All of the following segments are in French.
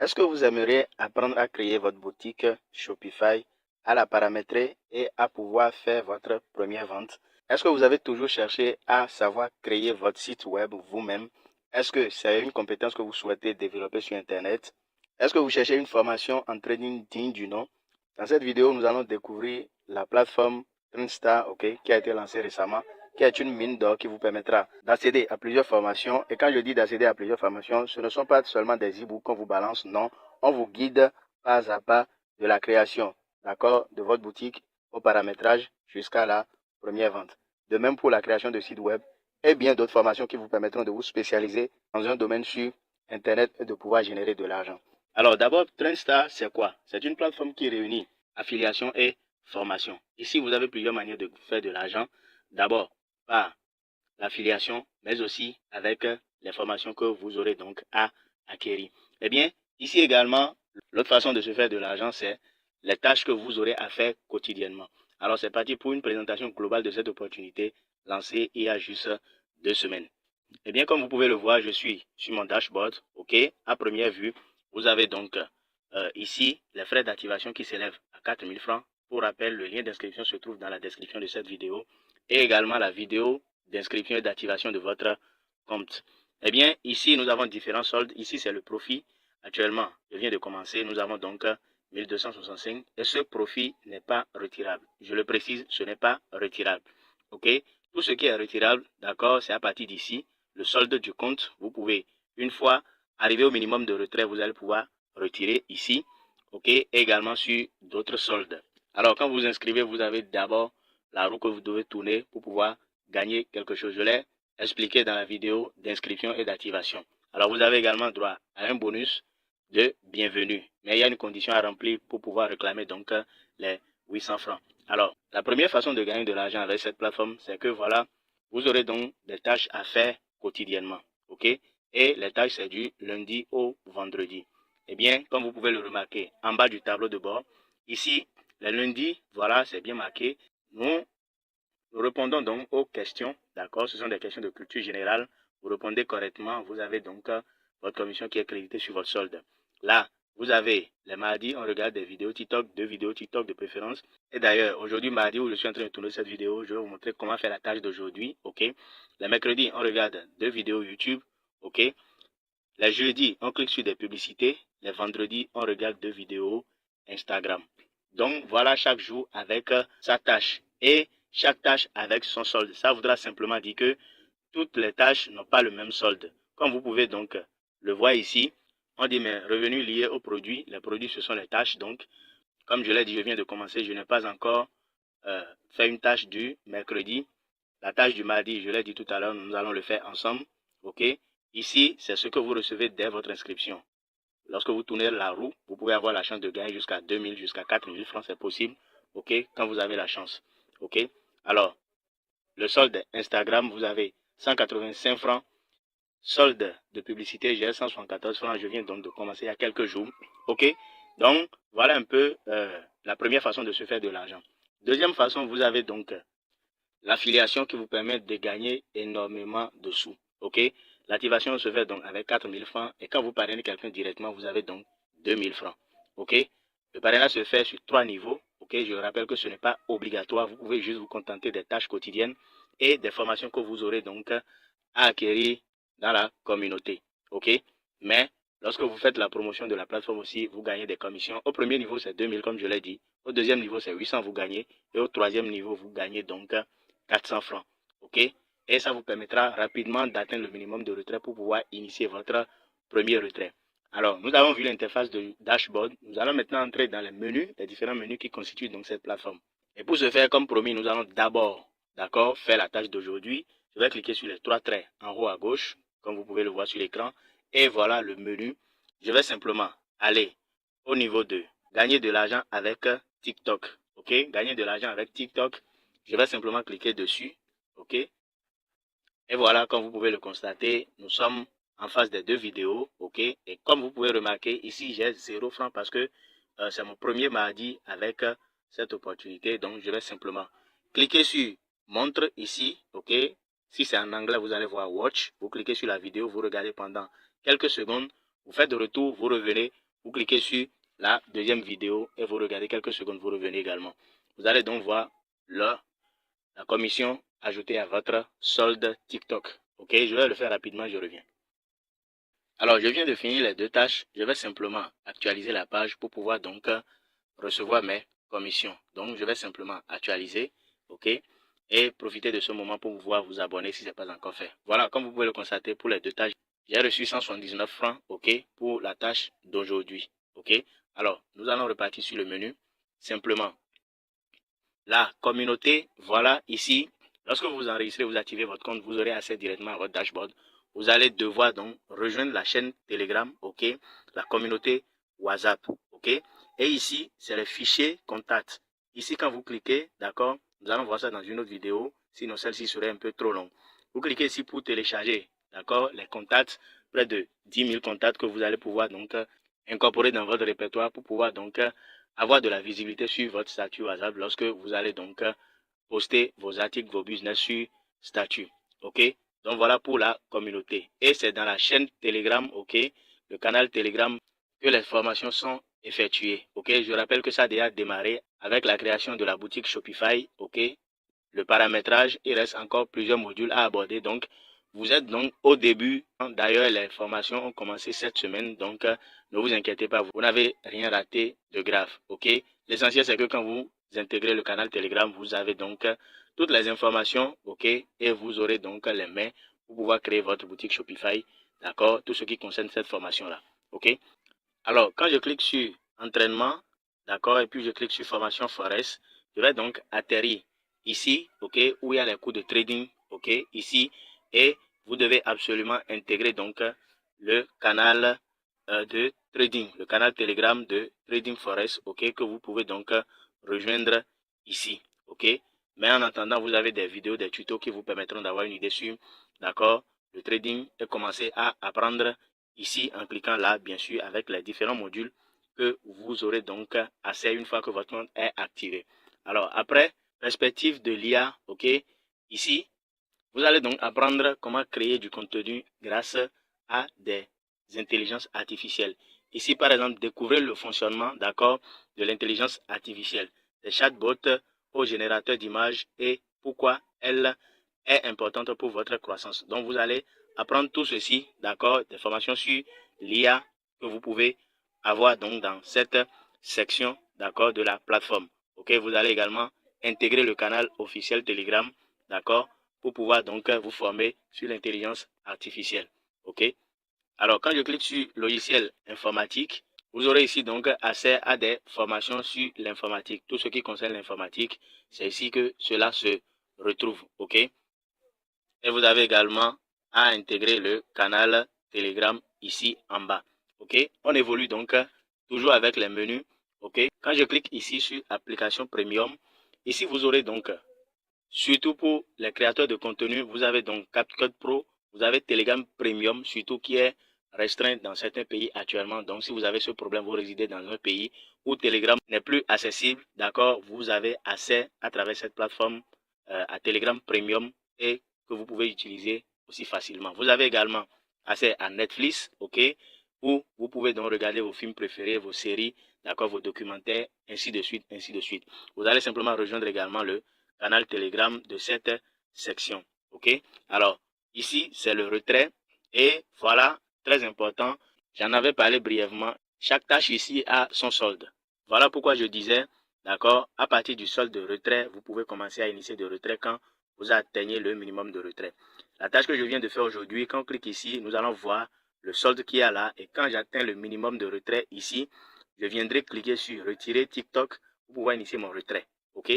Est-ce que vous aimeriez apprendre à créer votre boutique Shopify, à la paramétrer et à pouvoir faire votre première vente? Est-ce que vous avez toujours cherché à savoir créer votre site web vous-même? Est-ce que c'est une compétence que vous souhaitez développer sur Internet? Est-ce que vous cherchez une formation en trading digne du nom? Dans cette vidéo, nous allons découvrir la plateforme TrendStar, qui a été lancée récemment, qui est une mine d'or qui vous permettra d'accéder à plusieurs formations. Et quand je dis d'accéder à plusieurs formations, ce ne sont pas seulement des e-books qu'on vous balance, non. On vous guide pas à pas de la création, d'accord, de votre boutique au paramétrage jusqu'à la première vente. De même pour la création de sites web et bien d'autres formations qui vous permettront de vous spécialiser dans un domaine sur Internet et de pouvoir générer de l'argent. Alors d'abord, TrendStar, c'est quoi? C'est une plateforme qui réunit affiliation et formation. Ici, vous avez plusieurs manières de faire de l'argent. D'abord, par l'affiliation, mais aussi avec les formations que vous aurez donc à acquérir. Eh bien, ici également, l'autre façon de se faire de l'argent, c'est les tâches que vous aurez à faire quotidiennement. Alors, c'est parti pour une présentation globale de cette opportunité lancée il y a juste 2 semaines. Eh bien, comme vous pouvez le voir, je suis sur mon dashboard. OK, à première vue, vous avez donc ici les frais d'activation qui s'élèvent à 4 000 francs. Pour rappel, le lien d'inscription se trouve dans la description de cette vidéo et également la vidéo d'inscription et d'activation de votre compte. Eh bien, ici, nous avons différents soldes. Ici, c'est le profit. Actuellement, je viens de commencer. Nous avons donc 1265 et ce profit n'est pas retirable. Je le précise, ce n'est pas retirable. OK? Tout ce qui est retirable, d'accord, c'est à partir d'ici. Le solde du compte, vous pouvez, une fois arrivé au minimum de retrait, vous allez pouvoir retirer ici. OK? Et également sur d'autres soldes. Alors, quand vous inscrivez, vous avez d'abord la roue que vous devez tourner pour pouvoir gagner quelque chose. Je l'ai expliqué dans la vidéo d'inscription et d'activation. Alors, vous avez également droit à un bonus de bienvenue. Mais il y a une condition à remplir pour pouvoir réclamer donc les 800 francs. Alors, la première façon de gagner de l'argent avec cette plateforme, c'est que voilà, vous aurez donc des tâches à faire quotidiennement. OK? Et les tâches, c'est du lundi au vendredi. Eh bien, comme vous pouvez le remarquer, en bas du tableau de bord, ici, les lundis, voilà, c'est bien marqué. Nous répondons donc aux questions, d'accord? Ce sont des questions de culture générale. Vous répondez correctement, vous avez donc votre commission qui est créditée sur votre solde. Là, vous avez les mardis, on regarde des vidéos TikTok, 2 vidéos TikTok de préférence. Et d'ailleurs, aujourd'hui, mardi, où je suis en train de tourner cette vidéo, je vais vous montrer comment faire la tâche d'aujourd'hui, ok? Les mercredis, on regarde 2 vidéos YouTube, ok? Les jeudis, on clique sur des publicités. Les vendredis, on regarde 2 vidéos Instagram. Donc, voilà chaque jour avec sa tâche. Et chaque tâche avec son solde. Ça voudra simplement dire que toutes les tâches n'ont pas le même solde. Comme vous pouvez donc le voir ici, on dit mes revenus liés aux produits. Les produits, ce sont les tâches. Donc, comme je l'ai dit, je viens de commencer. Je n'ai pas encore fait une tâche du mercredi. La tâche du mardi, je l'ai dit tout à l'heure, nous allons le faire ensemble. OK? Ici, c'est ce que vous recevez dès votre inscription. Lorsque vous tournez la roue, vous pouvez avoir la chance de gagner jusqu'à 2 000, jusqu'à 4 000 francs, c'est possible. OK? Quand vous avez la chance. OK? Alors, le solde Instagram, vous avez 185 francs. Solde de publicité, j'ai 174 francs. Je viens donc de commencer il y a quelques jours. OK? Donc, voilà un peu la première façon de se faire de l'argent. Deuxième façon, vous avez donc l'affiliation qui vous permet de gagner énormément de sous. OK? L'activation se fait donc avec 4 000 francs et quand vous parrainez quelqu'un directement, vous avez donc 2 000 francs. OK? Le parrainage se fait sur 3 niveaux. OK? Je rappelle que ce n'est pas obligatoire. Vous pouvez juste vous contenter des tâches quotidiennes et des formations que vous aurez donc à acquérir dans la communauté. OK? Mais lorsque vous faites la promotion de la plateforme aussi, vous gagnez des commissions. Au premier niveau, c'est 2 000 comme je l'ai dit. Au deuxième niveau, c'est 800 vous gagnez. Et au troisième niveau, vous gagnez donc 400 francs. OK? Et ça vous permettra rapidement d'atteindre le minimum de retrait pour pouvoir initier votre premier retrait. Alors, nous avons vu l'interface de dashboard. Nous allons maintenant entrer dans les menus, les différents menus qui constituent donc cette plateforme. Et pour ce faire, comme promis, nous allons d'abord, d'accord, faire la tâche d'aujourd'hui. Je vais cliquer sur les 3 traits en haut à gauche, comme vous pouvez le voir sur l'écran. Et voilà le menu. Je vais simplement aller au niveau de gagner de l'argent avec TikTok. OK? Gagner de l'argent avec TikTok. Je vais simplement cliquer dessus. OK? Et voilà, comme vous pouvez le constater, nous sommes en face des 2 vidéos. OK? Et comme vous pouvez remarquer, ici, j'ai 0 francs parce que c'est mon premier mardi avec cette opportunité. Donc, je vais simplement cliquer sur montre ici. OK? Si c'est en anglais, vous allez voir watch. Vous cliquez sur la vidéo, vous regardez pendant quelques secondes. Vous faites de retour, vous revenez. vous cliquez sur la deuxième vidéo et vous regardez quelques secondes, vous revenez également. Vous allez donc voir la commission ajoutée à votre solde TikTok. Ok, je vais le faire rapidement, je reviens. Alors, je viens de finir les deux tâches. Je vais simplement actualiser la page pour pouvoir donc recevoir mes commissions. Donc, je vais simplement actualiser, ok, et profiter de ce moment pour pouvoir vous abonner si ce n'est pas encore fait. Voilà, comme vous pouvez le constater pour les deux tâches, j'ai reçu 179 francs, ok, pour la tâche d'aujourd'hui, ok. Alors, nous allons repartir sur le menu. Simplement, la communauté, voilà, ici, lorsque vous enregistrez, vous activez votre compte, vous aurez accès directement à votre dashboard. Vous allez devoir donc rejoindre la chaîne Telegram, ok, la communauté WhatsApp, ok. Et ici, c'est le fichier contact. Ici, quand vous cliquez, d'accord, nous allons voir ça dans une autre vidéo, sinon celle-ci serait un peu trop longue. Vous cliquez ici pour télécharger, d'accord, les contacts, près de 10 000 contacts que vous allez pouvoir donc incorporer dans votre répertoire pour pouvoir donc avoir de la visibilité sur votre statut WhatsApp lorsque vous allez donc poster vos articles, vos business sur statut. Ok, donc voilà pour la communauté. Et c'est dans la chaîne Telegram, ok, le canal Telegram que les formations sont effectuées. Ok, je rappelle que ça a déjà démarré avec la création de la boutique Shopify. Ok, le paramétrage, il reste encore plusieurs modules à aborder. Donc, vous êtes donc au début. D'ailleurs, les formations ont commencé cette semaine. Donc, ne vous inquiétez pas, vous n'avez rien raté de grave. Ok, l'essentiel, c'est que quand vous intégrez le canal Telegram, vous avez donc toutes les informations. Ok, et vous aurez donc les mains pour pouvoir créer votre boutique Shopify. D'accord, tout ce qui concerne cette formation-là. Ok, alors, quand je clique sur entraînement, d'accord, et puis je clique sur formation Forex, je vais donc atterrir ici, ok, où il y a les cours de trading, ok, ici, et vous devez absolument intégrer donc le canal de trading, le canal Telegram de Trading Forex, ok, que vous pouvez donc rejoindre ici, ok. Mais en attendant, vous avez des vidéos, des tutos qui vous permettront d'avoir une idée sur, d'accord, le trading et commencer à apprendre ici en cliquant là, bien sûr, avec les différents modules que vous aurez donc accès une fois que votre compte est activé. Alors, après, perspective de l'IA, ok, ici, vous allez donc apprendre comment créer du contenu grâce à des intelligences artificielles. Ici, par exemple, découvrez le fonctionnement, d'accord, de l'intelligence artificielle, des chatbots au générateur d'images et pourquoi elle est importante pour votre croissance. Donc, vous allez apprendre tout ceci, d'accord, des formations sur l'IA que vous pouvez avoir donc dans cette section, d'accord, de la plateforme. Ok, vous allez également intégrer le canal officiel Telegram, d'accord, pour pouvoir donc vous former sur l'intelligence artificielle. Ok. Alors, quand je clique sur logiciel informatique, vous aurez ici donc accès à des formations sur l'informatique. Tout ce qui concerne l'informatique, c'est ici que cela se retrouve. Ok. Et vous avez également à intégrer le canal Telegram ici en bas. Ok. On évolue donc toujours avec les menus. Ok. Quand je clique ici sur application premium, ici vous aurez donc surtout pour les créateurs de contenu, vous avez donc CapCut Pro, vous avez Telegram Premium, surtout qui est restreint dans certains pays actuellement. Donc, si vous avez ce problème, vous résidez dans un pays où Telegram n'est plus accessible, d'accord, vous avez accès à travers cette plateforme à Telegram Premium et que vous pouvez utiliser aussi facilement. Vous avez également accès à Netflix, ok, où vous pouvez donc regarder vos films préférés, vos séries, d'accord, vos documentaires, ainsi de suite, ainsi de suite. Vous allez simplement rejoindre également le canal Telegram de cette section. Ok, alors ici c'est le retrait et voilà, très important, j'en avais parlé brièvement, chaque tâche ici a son solde. Voilà pourquoi je disais, d'accord, à partir du solde de retrait, vous pouvez commencer à initier de retrait quand vous atteignez le minimum de retrait. La tâche que je viens de faire aujourd'hui, quand on clique ici, nous allons voir le solde qu'il y a là et quand j'atteins le minimum de retrait ici, je viendrai cliquer sur retirer TikTok pour pouvoir initier mon retrait. Ok,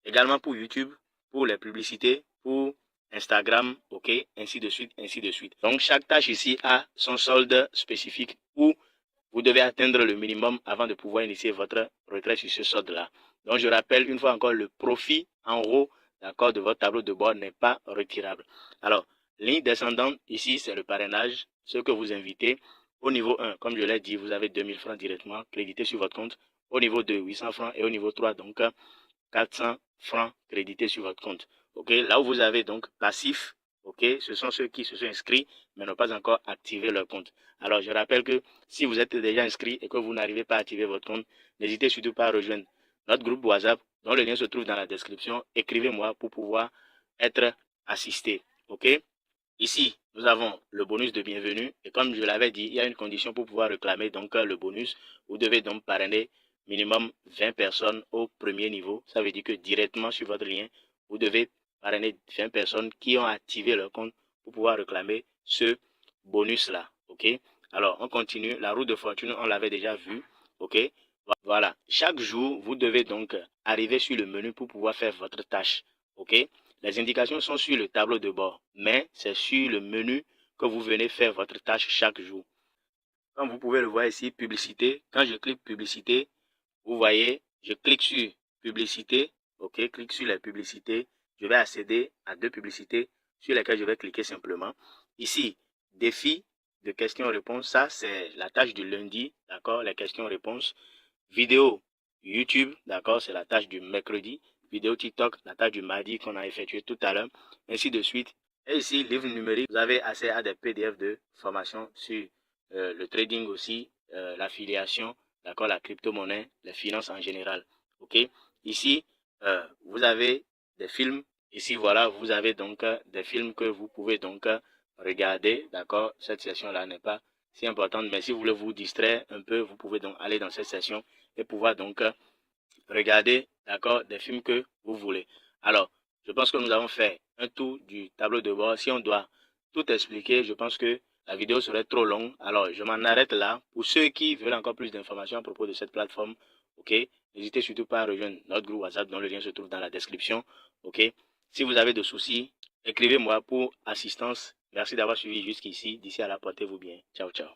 également pour YouTube, pour les publicités, pour Instagram, ok, ainsi de suite, ainsi de suite. Donc, chaque tâche ici a son solde spécifique où vous devez atteindre le minimum avant de pouvoir initier votre retrait sur ce solde-là. Donc, je rappelle une fois encore, le profit en haut, d'accord, de votre tableau de bord n'est pas retirable. Alors, ligne descendante, ici, c'est le parrainage, ce que vous invitez. Au niveau 1, comme je l'ai dit, vous avez 2000 francs directement crédités sur votre compte. Au niveau 2, 800 francs et au niveau 3, donc, 400 francs crédités sur votre compte. Ok, là où vous avez donc passif, Ok, ce sont ceux qui se sont inscrits mais n'ont pas encore activé leur compte. Alors, je rappelle que si vous êtes déjà inscrit et que vous n'arrivez pas à activer votre compte, n'hésitez surtout pas à rejoindre notre groupe WhatsApp dont le lien se trouve dans la description. Écrivez-moi pour pouvoir être assisté. Ok? Ici, nous avons le bonus de bienvenue. Et comme je l'avais dit, il y a une condition pour pouvoir réclamer donc le bonus. Vous devez donc parrainer minimum 20 personnes au premier niveau. Ça veut dire que directement sur votre lien, vous devez parrainer 20 personnes qui ont activé leur compte pour pouvoir réclamer ce bonus-là. OK? Alors, on continue. La roue de fortune, on l'avait déjà vu. OK? Voilà. Chaque jour, vous devez donc arriver sur le menu pour pouvoir faire votre tâche. OK? Les indications sont sur le tableau de bord, mais c'est sur le menu que vous venez faire votre tâche chaque jour. Comme vous pouvez le voir ici, publicité. Quand je clique publicité, vous voyez, je clique sur publicité. OK, clique sur les publicités. Je vais accéder à deux publicités sur lesquelles je vais cliquer simplement. Ici, défi de questions-réponses. Ça, c'est la tâche du lundi. D'accord, les questions-réponses. Vidéo YouTube. D'accord, c'est la tâche du mercredi. Vidéo TikTok, la tâche du mardi qu'on a effectué tout à l'heure, ainsi de suite. Et ici, livre numérique, vous avez accès à des PDF de formation sur le trading aussi, l'affiliation, d'accord, la crypto-monnaie, les finances en général. Ok. Ici, vous avez des films. Ici, voilà, vous avez donc des films que vous pouvez donc regarder. D'accord. Cette session-là n'est pas si importante, mais si vous voulez vous distraire un peu, vous pouvez donc aller dans cette session et pouvoir donc regardez, d'accord, des films que vous voulez. Alors, je pense que nous avons fait un tour du tableau de bord. Si on doit tout expliquer, je pense que la vidéo serait trop longue. Alors, je m'en arrête là. Pour ceux qui veulent encore plus d'informations à propos de cette plateforme, ok, n'hésitez surtout pas à rejoindre notre groupe WhatsApp dont le lien se trouve dans la description, ok. Si vous avez des soucis, écrivez-moi pour assistance. Merci d'avoir suivi jusqu'ici. D'ici à là, portez-vous bien. Ciao, ciao.